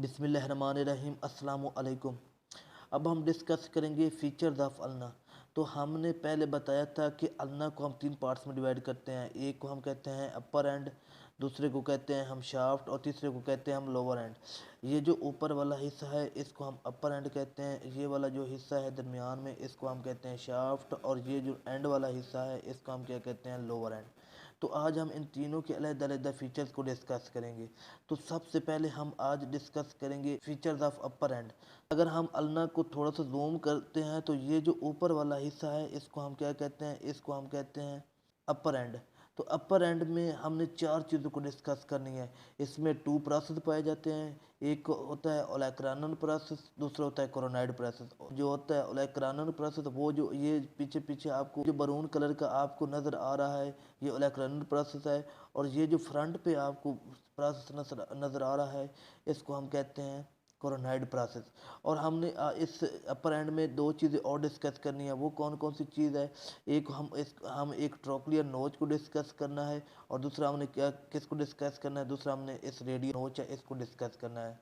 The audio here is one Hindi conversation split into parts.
बिस्मिल्लाहिर्रहमानिर्रहीम अस्सलामु अलैकुम। अब हम डिस्कस करेंगे फीचर्स ऑफ अल्ना। तो हमने पहले बताया था कि अल्ना को हम तीन पार्ट्स में डिवाइड करते हैं। एक को हम कहते हैं अपर एंड, दूसरे को कहते हैं हम शाफ्ट और तीसरे को कहते हैं हम लोअर एंड। ये जो ऊपर वाला हिस्सा है इसको हम अपर एंड कहते हैं, ये वाला जो हिस्सा है दरमियान में इसको हम कहते हैं शाफ्ट, और ये जो एंड वाला हिस्सा है इसको हम क्या कहते हैं लोअर एंड। तो आज हम इन तीनों के अलग-अलग फीचर्स को डिस्कस करेंगे। तो सबसे पहले हम आज डिस्कस करेंगे फीचर्स ऑफ अपर एंड। अगर हम अल्ना को थोड़ा सा जूम करते हैं तो ये जो ऊपर वाला हिस्सा है इसको हम क्या कहते हैं, इसको हम कहते हैं अपर एंड। तो अपर एंड में हमने चार चीज़ों को डिस्कस करनी है। इसमें टू प्रोसेस पाए जाते हैं। एक होता है ओलेक्रानन प्रोसेस, दूसरा होता है कोरोनाइड प्रोसेस। जो होता है ओलेक्रानन प्रोसेस वो जो ये पीछे पीछे आपको जो मरून कलर का आपको नज़र आ रहा है ये ओलेक्रानन प्रोसेस है। और ये जो फ्रंट पे आपको प्रोसेस नज़र आ रहा है इसको हम कहते हैं कोरोनाइड प्रोसेस। और हमने इस अपर एंड में दो चीज़ें और डिस्कस करनी है। वो कौन कौन सी चीज़ है, एक हम एक ट्रोक्लियर नोच को डिस्कस करना है, और दूसरा हमने क्या किसको डिस्कस करना है, दूसरा हमने इस रेडियो नोच है इसको डिस्कस करना है।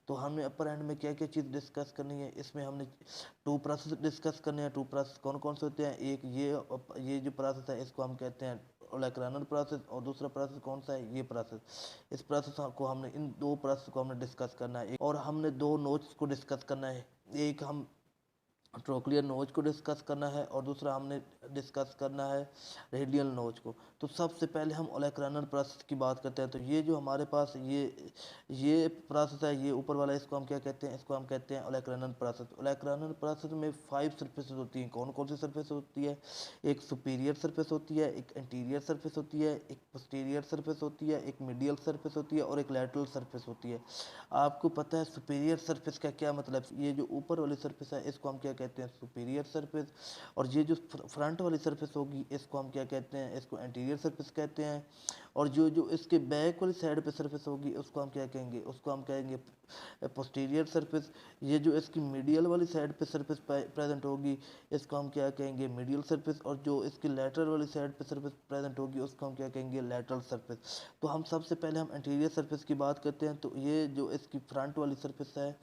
तो हमने अपर एंड में क्या क्या चीज़ डिस्कस करनी है, इसमें हमने टू प्रोसेस डिस्कस करने हैं। टू प्रोसेस कौन कौन से होते हैं, एक ये जो प्रोसेस है इसको हम कहते हैं ओलेक्रानल प्रोसेस, और दूसरा प्रोसेस कौन सा है ये प्रोसेस। इस प्रोसेस को हमने इन दो प्रोसेस को हमने डिस्कस करना है, और हमने दो नोट्स को डिस्कस करना है। एक हम ट्रोक्लियर नोच को डिस्कस करना है और दूसरा हमने डिस्कस करना है रेडियल नोच को। तो सबसे पहले हम ओलेक्रानल प्रोसेस की बात करते हैं। तो ये जो हमारे पास ये प्रोसेस है, ये ऊपर वाला, इसको हम क्या कहते हैं, इसको हम कहते हैं ओलेक्रानल प्रोसेस। ओलेक्रानल प्रोसेस में 5 सरफेस होती हैं। कौन कौन सी सरफेस होती है, एक सुपीरियर सरफेस होती है, एक इंटीरियर सरफेस होती है, एक पोस्टीरियर सरफेस होती है, एक मीडियल सरफेस होती है और एक लैटरल सरफेस होती है। आपको पता है सुपीरियर सरफेस का क्या मतलब, ये जो ऊपर वाली सरफेस है इसको हम क्या कहते हैं सुपीरियर सरफेस, और ये जो फ्रंट वाली सरफेस होगी इसको हम क्या कहते हैं, इसको एंटीरियर सरफेस कहते हैं। और जो जो इसके बैक वाली साइड पे सरफेस होगी उसको हम क्या कहेंगे, उसको हम कहेंगे पोस्टीरियर सरफेस। ये जो इसकी मीडियल वाली साइड पे सरफेस प्रेजेंट होगी इसको हम क्या कहेंगे मीडियल सरफेस, और जो इसकी लेटरल वाली साइड पे सरफेस प्रेजेंट होगी उसको हम क्या कहेंगे लेटरल सरफेस। तो हम सबसे पहले हम इंटीरियर सरफेस की बात करते हैं। तो ये जो इसकी फ्रंट वाली सरफेस है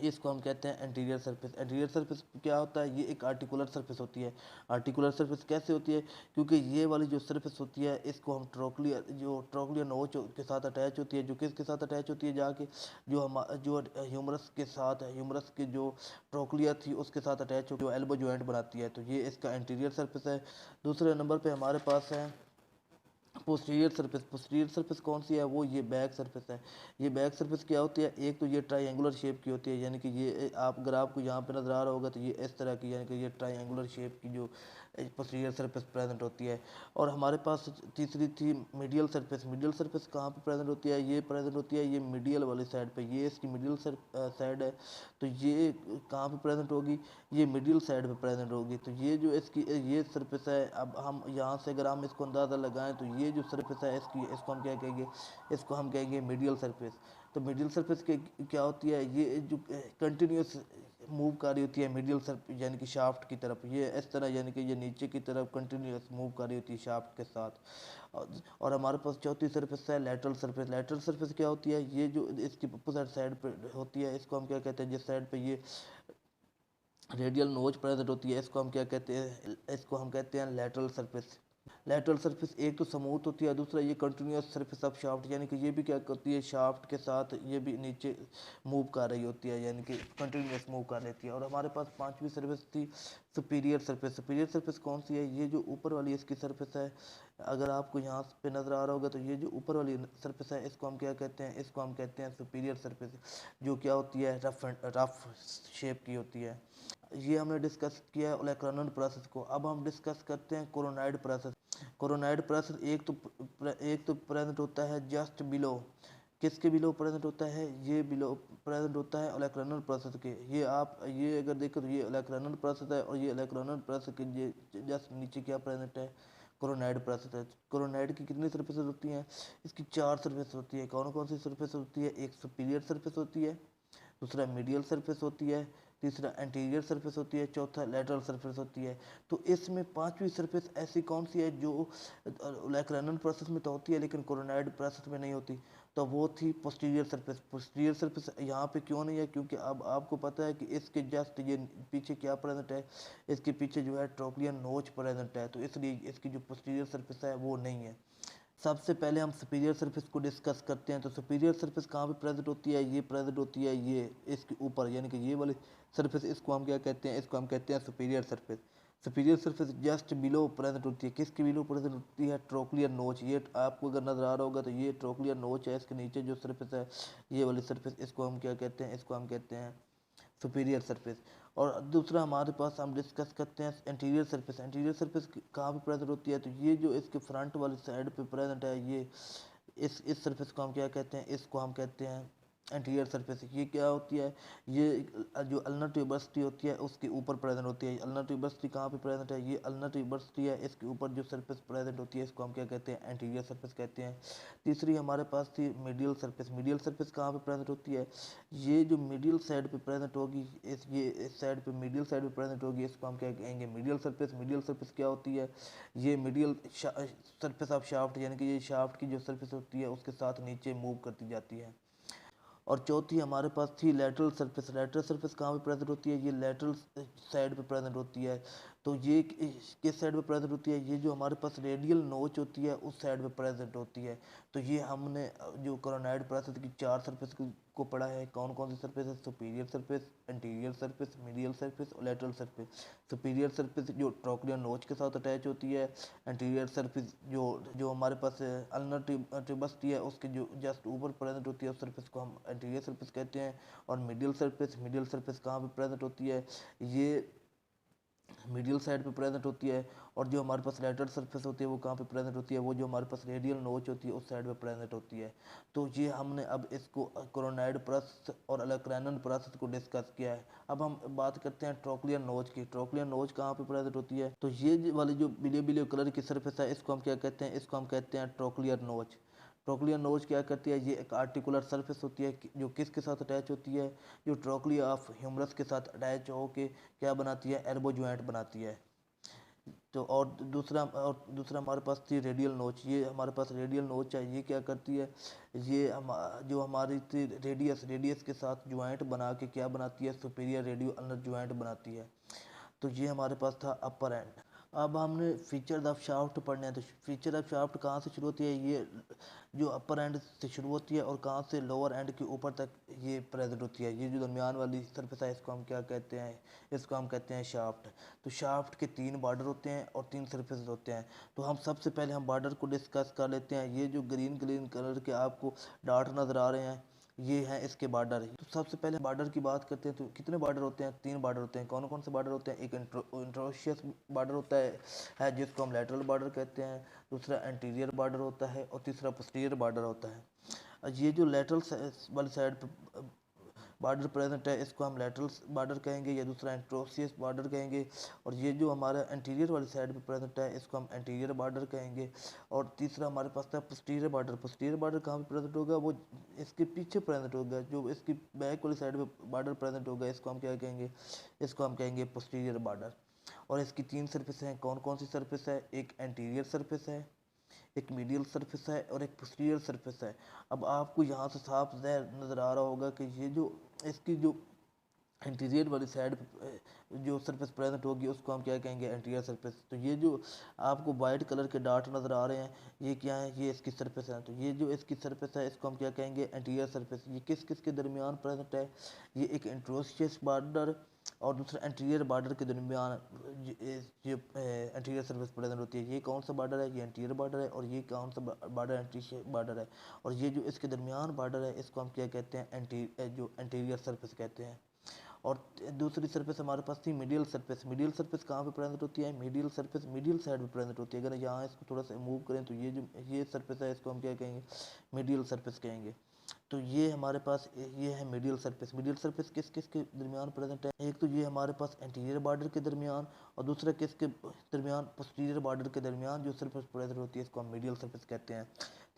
इसको हम कहते हैं एंटीरियर सरफेस। एंटीरियर सरफेस क्या होता है, ये एक आर्टिकुलर सरफेस होती है। आर्टिकुलर सरफेस कैसे होती है, क्योंकि ये वाली जो सरफेस होती है इसको हम ट्रोक्लियर नोच के साथ अटैच होती है। जो किसके साथ अटैच होती है, जाके जो ह्यूमरस के साथ है, ह्यूमरस की जो ट्रोक्लियर थी उसके साथ अटैच होकर जो एल्बो जॉइंट बनाती है। तो ये इसका एंटीरियर सरफेस है। दूसरे नंबर पर हमारे पास है पोस्टीरियर सरफेस। पोस्टीरियर सरफेस कौन सी है, वो ये बैक सरफेस है। ये बैक सरफेस क्या होती है, एक तो ये ट्रायंगुलर शेप की होती है, यानी कि ये आप अगर आपको यहाँ पे नज़र आ रहा होगा तो ये इस तरह की, यानी कि ये ट्रायंगुलर शेप की जो पोस्टीरियर सरफेस प्रेजेंट होती है। और हमारे पास तीसरी थी मीडियल सरफेस। मीडियल सरफेस कहाँ पे प्रेजेंट होती है, ये प्रेजेंट होती है ये मीडियल वाली साइड पे, ये इसकी मीडियल साइड है। तो ये कहाँ पे प्रेजेंट होगी, ये मिडिल साइड पे प्रेजेंट होगी। तो ये जो इसकी ये सरफेस है, अब हम यहाँ से अगर हम इसको अंदाज़ा लगाएं तो ये जो सरफेस है इसको हम क्या कहेंगे, इसको हम कहेंगे मीडियल सरफेस। तो मीडियल सरफेस के क्या होती है, ये जो कंटिन्यूस मूव कर रही होती है मीडियल सरफेस यानी कि शाफ्ट की तरफ, ये इस तरह यानी कि ये नीचे की तरफ कंटिन्यूस मूव कर रही होती है शाफ्ट के साथ। और हमारे पास चौथी सरफेस है लेटरल सरफेस। लेटरल सरफेस क्या होती है, ये जो इसकी अपोजिट साइड पे होती है इसको हम क्या कहते हैं, जिस साइड पे ये रेडियल नोच प्रेजेंट होती है इसको हम क्या कहते हैं, इसको हम कहते हैं लेटरल सरफेस। लेटरल सरफेस एक तो स्मूथ होती है, दूसरा ये कंटिन्यूस सरफेस ऑफ शाफ्ट, यानी कि ये भी क्या करती है शाफ्ट के साथ ये भी नीचे मूव कर रही होती है, यानी कि कंटिन्यूस मूव कर लेती है। और हमारे पास पांचवी सरफेस थी सुपीरियर सरफेस। सुपीरियर सरफेस कौन सी है, ये जो ऊपर वाली इसकी सरफेस है, अगर आपको यहाँ पे नज़र आ रहा होगा तो ये जो ऊपर वाली सरफेस है इसको हम क्या कहते हैं, इसको हम कहते हैं सुपीरियर सरफेस, जो क्या होती है रफ शेप की होती है। ये हमने डिस्कस किया है ओलेक्रानल प्रोसेस को। अब हम डिस्कस करते हैं कोरोनाइड प्रोसेस। कोरोनाइड प्रोसेस एक तो प्रेजेंट होता है जस्ट बिलो, किसके बिलो प्रेजेंट होता है, ये बिलो प्रेजेंट होता है ओलेक्रानल प्रोसेस के। ये अगर देखो तो ये ओलेक्रानल प्रोसेस है, और ये ओलेक्रानल प्रोसेस के ये जस्ट नीचे क्या प्रेजेंट है, कोरोनाइड प्रोसेस है। कोरोनाइड की कितनी सरफेसेस होती हैं, इसकी 4 सरफेस होती है। कौन कौन सी सरफेस होती है, एक सुपीरियर सरफेस होती है, दूसरा मीडियल सरफेस होती है, तीसरा एंटीरियर सरफेस होती है, चौथा लेटरल सरफेस होती है। तो इसमें पांचवी सरफेस ऐसी कौन सी है जो लैक्रानल प्रोसेस में तो होती है लेकिन कोरोनाइड प्रोसेस में नहीं होती। तो वो थी पोस्टीरियर सरफेस। पोस्टीरियर सरफेस यहाँ पे क्यों नहीं है, क्योंकि अब आपको पता है कि इसके जस्ट ये पीछे क्या प्रेजेंट है, इसके पीछे जो है ट्रोक्लियर नोच प्रेजेंट है, तो इसलिए इसकी जो पोस्टीरियर सरफेस है वो नहीं है। सबसे पहले हम सुपीरियर सरफेस को डिस्कस करते हैं। तो सुपीरियर सरफेस कहाँ पे प्रेजेंट होती है, ये प्रेजेंट होती है ये इसके ऊपर, यानी कि ये वाली सरफेस, इसको हम क्या कहते हैं, इसको हम कहते हैं superior surface. Superior surface just below present होती है, किसके बिलो प्रेजेंट होती है, ट्रोक्लियर नोच। ये आपको अगर नजर आ रहा होगा तो ये ट्रोक्लियर नोच है, इसके नीचे जो सरफेस है ये वाली सरफेस, इसको हम क्या कहते हैं, इसको हम कहते हैं सुपीरियर सरफेस। और दूसरा हमारे पास हम डिस्कस करते हैं एंटीरियर सरफेस। एंटीरियर सरफेस कहाँ पे प्रेजेंट होती है, तो ये जो इसके फ्रंट वाली साइड पे प्रेजेंट है, ये इस सरफेस को हम क्या कहते हैं, इसको हम कहते हैं एंटीरियर सरफेस। ये क्या होती है, ये जो अल्नर ट्यूबर्सिटी होती है उसके ऊपर प्रेजेंट होती है। अल्नर ट्यूबर्सिटी कहाँ पे प्रेजेंट है, ये अल्नर ट्यूबर्सिटी है, इसके ऊपर जो सरफेस प्रेजेंट होती है इसको हम क्या कहते हैं, एंटीरियर सरफेस कहते हैं। तीसरी हमारे पास थी मीडियल सरफेस। मीडियल सरफेस कहाँ पे प्रेजेंट होती है, ये जो मीडियल साइड पे प्रेजेंट होगी, इस साइड पे मीडियल साइड पे प्रेजेंट होगी, इसको हम क्या कहेंगे, मीडियल सरफेस। मीडियल सरफेस क्या होती है, ये मीडियल सरफेस ऑफ शाफ्ट, यानी कि ये शाफ्ट की जो सरफेस होती है उसके साथ नीचे मूव करती जाती है। और चौथी हमारे पास थी लेटरल सरफेस। लेटरल सरफेस कहाँ पे प्रेजेंट होती है, ये लेटरल साइड पे प्रेजेंट होती है। तो ये किस साइड पे प्रेजेंट होती है, ये जो हमारे पास रेडियल नोच होती है उस साइड पे प्रेजेंट होती है। तो ये हमने जो कोरोनाइड प्रोसेस की 4 सरफेस को पढ़ा है। कौन कौन सी सरफेस है, superior surface, anterior surface, medial surface और लेटरल सरफेस। सुपीरियर सरफेस जो ट्रोक्लियर नोच के साथ अटैच होती है। एंटीरियर सरफेस जो जो हमारे पास अल्नर ट्यूबर्सिटी है उसके जो जस्ट ऊपर प्रेजेंट होती है उस सरफेस को हम एंटीरियर सरफेस कहते हैं। और मिडिल सरफेस कहाँ पे प्रेजेंट होती है, ये मीडियल साइड पे प्रेजेंट होती है। और जो हमारे पास लेटरल सरफेस होती है वो कहाँ पे प्रेजेंट होती है, वो जो हमारे पास रेडियल नोच होती है उस साइड पे प्रेजेंट होती है। तो ये हमने अब इसको कोरोनाइड प्रोसेस और अलेक्रेनन प्रोसेस को डिस्कस किया है। अब हम बात करते हैं ट्रोक्लियर नोच की। ट्रोक्लियर नोच कहाँ पे प्रेजेंट होती है, तो ये वाली जो बिलियो बिलियो कलर की सरफेस है इसको हम क्या कहते हैं, इसको हम कहते हैं ट्रोक्लियर नोच। ट्रोक्लियर नोच क्या करती है, ये एक आर्टिकुलर सरफेस होती है जो किसके साथ अटैच होती है, जो ट्रोक्लिया ऑफ ह्यूमरस के साथ अटैच होके क्या बनाती है, एल्बो ज्वाइंट बनाती है। तो और दूसरा हमारे पास थी रेडियल नोच। ये हमारे पास रेडियल नोच है, ये क्या करती है, ये जो हमारी थी रेडियस के साथ ज्वाइंट बना के क्या बनाती है, सुपीरियर रेडियो अल्नर ज्वाइंट बनाती है। तो ये हमारे पास था अपर एंड। अब हमने फीचर ऑफ शाफ्ट पढ़ने हैं। तो फीचर ऑफ शाफ्ट कहाँ से शुरू होती है, ये जो अपर एंड से शुरू होती है और कहाँ से लोअर एंड के ऊपर तक ये प्रेजेंट होती है। ये जो दरमियान वाली सरफेस है इसको हम क्या कहते हैं, इसको हम कहते हैं शाफ्ट। तो शाफ्ट के 3 बॉर्डर होते हैं और 3 सरफेस होते हैं। तो हम सबसे पहले हम बॉर्डर को डिस्कस कर लेते हैं। ये जो ग्रीन ग्रीन कलर के आपको डार्ट नज़र आ रहे हैं ये हैं इसके बॉर्डर। तो सबसे पहले बॉर्डर की बात करते हैं। तो कितने बॉर्डर होते हैं, 3 बॉर्डर होते हैं। कौन कौन से बॉर्डर होते हैं, एक इंट्रोशियस बॉर्डर होता है जिसको हम लेटरल बॉर्डर कहते हैं, दूसरा एंटीरियर बॉर्डर होता है और तीसरा पोस्टीरियर बॉर्डर होता है। ये जो लेटरल वाली साइड पर बॉर्डर प्रेजेंट है इसको हम लेटरल बॉर्डर कहेंगे, या दूसरा एंट्रोसियस बॉर्डर कहेंगे। और ये जो हमारा एंटीरियर वाली साइड पे प्रेजेंट है इसको हम एंटीरियर बॉर्डर कहेंगे। और तीसरा हमारे पास था पोस्टीरियर बॉर्डर। पोस्टीरियर बॉर्डर कहाँ पे प्रेजेंट होगा, वो इसके पीछे प्रेजेंट होगा, जो इसकी बैक वाली साइड पे बॉर्डर प्रेजेंट होगा इसको हम क्या कहेंगे, इसको हम कहेंगे पोस्टीरियर बॉर्डर। और इसकी 3 सरफेस हैं। कौन कौन सी सरफेस है, एक एंटीरियर सरफेस है, एक मीडियल सरफेस है और एक पोस्टीरियर सरफेस है। अब आपको यहाँ से साफ ज़ाहिर नज़र आ रहा होगा कि ये जो इसकी जो इंटीरियर वाली साइड जो सरफेस प्रेजेंट होगी उसको हम क्या कहेंगे, एंटीरियर सरफेस। तो ये जो आपको वाइट कलर के डार्ट नज़र आ रहे हैं ये क्या है, ये इसकी सरफेस है। तो ये जो इसकी सरफेस है इसको हम क्या कहेंगे, एंटीरियर सरफेस। ये किस किस के दरमियान प्रेजेंट है, ये एक इंट्रोशियस बॉर्डर और दूसरा एंटीरियर बॉर्डर के दरमियान ये एंटीरियर सरफेस प्रेजेंट होती है। ये कौन सा बॉर्डर है, ये एंटीरियर बॉर्डर है। और ये कौन सा बॉर्डर, एंटीरियर बॉर्डर है। और ये जो इसके दरमियान बॉर्डर है इसको हम क्या कहते हैं, जो एंटीरियर सरफेस कहते हैं। और दूसरी सरफेस हमारे पास थी मीडियल सरफेस। मीडियल सरफेस कहाँ पे प्रेजेंट होती है, मीडियल सरफेस मीडियल साइड पे प्रेजेंट होती है। अगर यहाँ इसको थोड़ा सा मूव करें तो ये जो ये सरफेस है इसको हम क्या कहेंगे, मीडियल सरफेस कहेंगे। तो ये हमारे पास ये है मीडियल सरफेस। मीडियल सरफेस किस किस के दरमियान प्रेजेंट है, एक तो ये हमारे पास एंटीरियर बॉर्डर के दरमियान और दूसरा किसके दरमियान, पोस्टीरियर बॉर्डर के दरमियान जो सरफेस प्रेजेंट होती है इसको हम मीडियल सरफेस कहते हैं।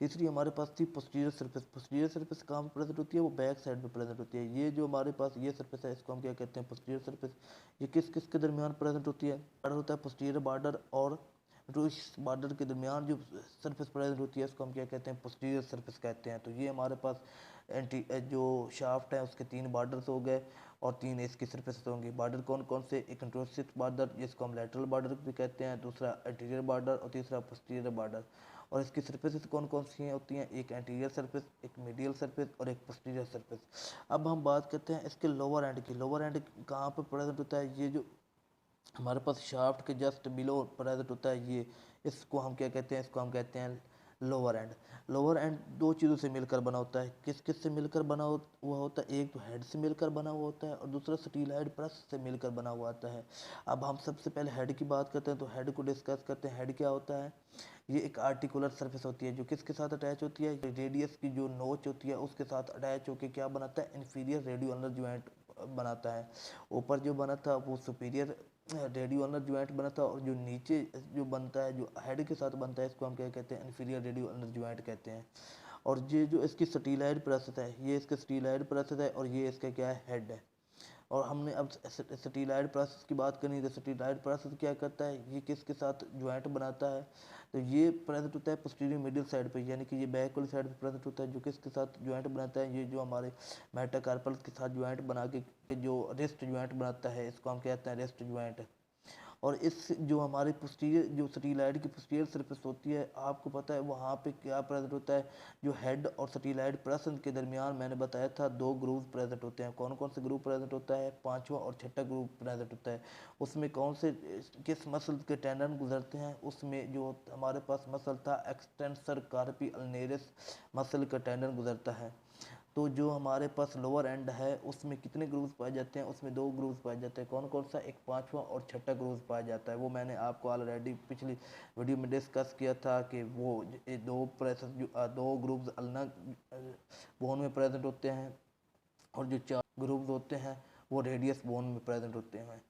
तीसरी हमारे पास थी पोस्टीरियर सरफेस। पोस्टीरियर सरफेस कहाँ पे प्रेजेंट होती है, वो बैक साइड पे प्रेजेंट होती है। ये जो हमारे पास ये सरफेस है इसको हम क्या कहते हैं, पोस्टीरियर सरफेस। ये किस किस के दरमियान प्रेजेंट होती है, बॉर्डर होता है पोस्टीरियर बॉर्डर और रोइस बॉर्डर के दरमियान जो सरफेस प्रेजेंट होती है उसको हम क्या कहते हैं, पोस्टीरियर सरफेस कहते हैं। तो ये हमारे पास जो शाफ्ट है उसके 3 बॉर्डर्स हो गए और 3 इसकी सरफेस होंगी। बॉर्डर कौन कौन से, एक इंट्रोसिव बॉर्डर जिसको हम लेटरल बॉर्डर भी कहते हैं, दूसरा एंटीरियर बॉर्डर और तीसरा पोस्टीरियर बॉर्डर। और इसकी सरफेस कौन कौन सी होती हैं, एक एंटीरियर सरफेस, एक मीडियल सरफेस और एक पोस्टीरियर सरफेस। अब हम बात करते हैं इसके लोअर एंड की। लोअर एंड कहाँ पर प्रेजेंट होता है, ये जो हमारे पास शाफ्ट के जस्ट बिलो प्रेजेंट होता है, ये इसको हम क्या कहते हैं, इसको हम कहते हैं लोअर एंड। लोअर एंड दो चीज़ों से मिलकर बना होता है। किस किस से मिलकर बना हुआ होता है, एक तो हेड से मिलकर बना हुआ होता है और दूसरा स्टीलॉयड प्रेस से मिलकर बना हुआ आता है। अब हम सबसे पहले हेड की बात करते हैं, तो हेड को डिस्कस करते हैं। हेड क्या होता है, ये एक आर्टिकुलर सरफेस होती है जो किसके साथ अटैच होती है, रेडियस की जो नोच होती है उसके साथ अटैच होकर क्या बनाता है, इन्फीरियर रेडियो अल्नर ज्वाइंट बनाता है। ऊपर जो बना था वो सुपीरियर रेडियो अल्नर ज्वाइंट बना था और जो नीचे जो बनता है, जो हेड के साथ बनता है, इसको हम क्या कहते हैं, इन्फीरियर रेडियो अल्नर ज्वाइंट कहते हैं। और ये जो इसकी स्टीलॉयड प्रोसेस है, ये इसका स्टीलॉयड प्रोसेस है और ये इसका क्या है, हेड है। और हमने अब स्टीलॉयड प्रोसेस की बात करनी है। तो स्टीलॉयड प्रोसेस क्या करता है, ये किसके साथ ज्वाइंट बनाता है, तो ये प्रेजेंट होता है पोस्टीरियर मिडिल साइड पे, यानी कि ये बैक वाली साइड पे प्रेजेंट होता है। जो किसके साथ ज्वाइंट बनाता है, ये जो हमारे मेटाकार्पल के साथ ज्वाइंट बना के जो रिस्ट ज्वाइंट बनाता है, इसको हम कहते हैं रिस्ट ज्वाइंट। और इस जो हमारी पोस्टीरियर जो स्टीलॉयड की पोस्टीरियर सरफेस होती है, आपको पता है वहाँ पे क्या प्रेजेंट होता है, जो हेड और स्टीलॉयड प्रेजेंट के दरमियान मैंने बताया था 2 ग्रूव प्रेजेंट होते हैं। कौन कौन से ग्रूव प्रेजेंट होता है, 5वां और 6ठा ग्रूव प्रेजेंट होता है। उसमें कौन से किस मसल के टेंडन गुजरते हैं, उसमें जो हमारे पास मसल था एक्सटेंसर कार्पी अल्नेरिस मसल का टेंडन गुजरता है। तो जो हमारे पास लोअर एंड है उसमें कितने ग्रूव्स पाए जाते हैं, उसमें 2 ग्रूव्स पाए जाते हैं। कौन कौन सा, एक 5वां और 6ठा ग्रूव पाया जाता है। वो मैंने आपको ऑलरेडी पिछली वीडियो में डिस्कस किया था कि वो ये 2 प्रेशर जो 2 ग्रूव्स अलग बोन में प्रेजेंट होते हैं और जो 4 ग्रूव्स होते हैं वो रेडियस बोन में प्रेजेंट होते हैं।